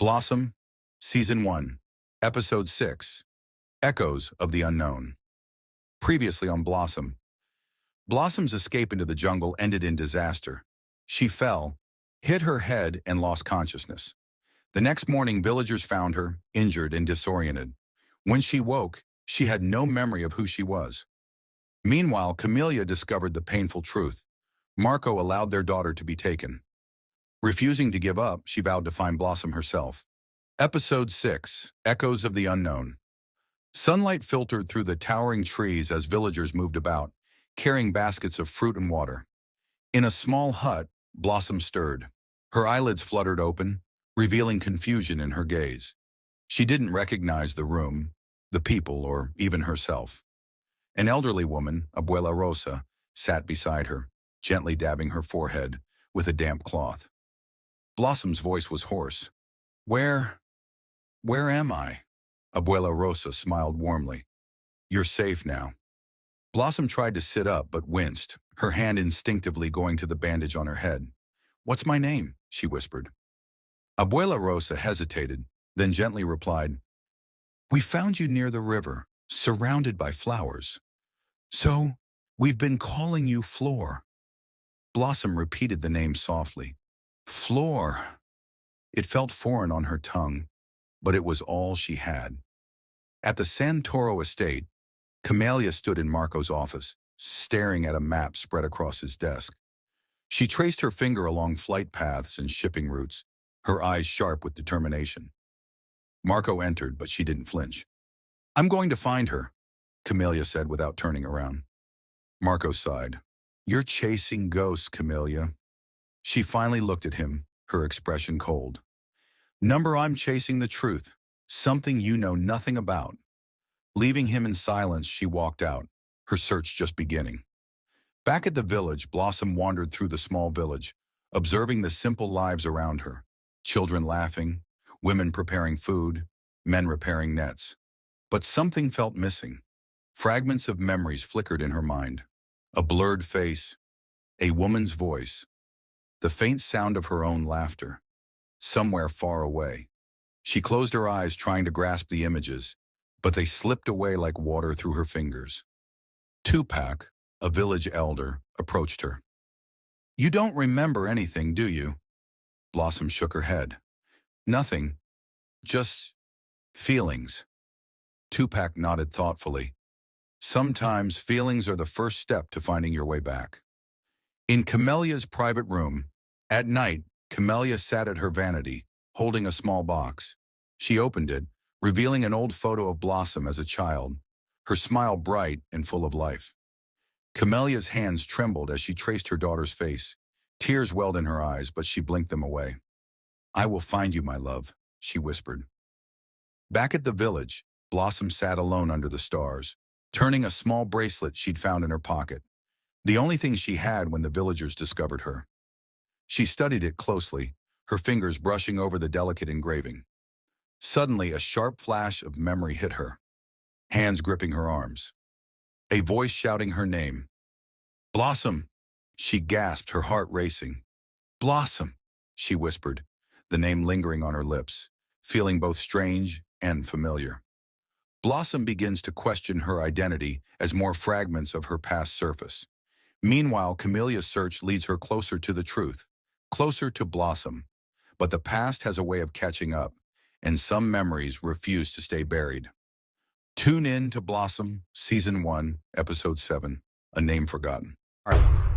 Blossom, Season 1, Episode 6, Echoes of the Unknown. Previously on Blossom. Blossom's escape into the jungle ended in disaster. She fell, hit her head, and lost consciousness. The next morning, villagers found her, injured and disoriented. When she woke, she had no memory of who she was. Meanwhile, Camellia discovered the painful truth. Marco allowed their daughter to be taken. Refusing to give up, she vowed to find Blossom herself. Episode 6, Echoes of the Unknown. Sunlight filtered through the towering trees as villagers moved about, carrying baskets of fruit and water. In a small hut, Blossom stirred. Her eyelids fluttered open, revealing confusion in her gaze. She didn't recognize the room, the people, or even herself. An elderly woman, Abuela Rosa, sat beside her, gently dabbing her forehead with a damp cloth. Blossom's voice was hoarse. Where am I?" Abuela Rosa smiled warmly. "You're safe now." Blossom tried to sit up but winced, her hand instinctively going to the bandage on her head. "What's my name?" she whispered. Abuela Rosa hesitated, then gently replied, "We found you near the river, surrounded by flowers. So, we've been calling you Flor." Blossom repeated the name softly. Flor. It felt foreign on her tongue, but it was all she had. At the Santoro estate, Camellia stood in Marco's office, staring at a map spread across his desk. She traced her finger along flight paths and shipping routes, her eyes sharp with determination. Marco entered, but she didn't flinch. "I'm going to find her," Camellia said without turning around. Marco sighed. "You're chasing ghosts, Camellia." She finally looked at him, her expression cold. "Number, I'm chasing the truth, something you know nothing about." Leaving him in silence, she walked out, her search just beginning. Back at the village, Blossom wandered through the small village, observing the simple lives around her. Children laughing, women preparing food, men repairing nets. But something felt missing. Fragments of memories flickered in her mind. A blurred face, a woman's voice, the faint sound of her own laughter, somewhere far away. She closed her eyes trying to grasp the images, but they slipped away like water through her fingers. Tupac, a village elder, approached her. "You don't remember anything, do you?" Blossom shook her head. "Nothing, just feelings." Tupac nodded thoughtfully. "Sometimes feelings are the first step to finding your way back." In Camellia's private room, at night, Camellia sat at her vanity, holding a small box. She opened it, revealing an old photo of Blossom as a child, her smile bright and full of life. Camellia's hands trembled as she traced her daughter's face. Tears welled in her eyes, but she blinked them away. "I will find you, my love," she whispered. Back at the village, Blossom sat alone under the stars, turning a small bracelet she'd found in her pocket, the only thing she had when the villagers discovered her. She studied it closely, her fingers brushing over the delicate engraving. Suddenly, a sharp flash of memory hit her, hands gripping her arms. A voice shouting her name. "Blossom!" She gasped, her heart racing. "Blossom!" she whispered, the name lingering on her lips, feeling both strange and familiar. Blossom begins to question her identity as more fragments of her past surface. Meanwhile, Camelia's search leads her closer to the truth, closer to Blossom. But the past has a way of catching up, and some memories refuse to stay buried. Tune in to Blossom, Season 1, Episode 7, A Name Forgotten. All right.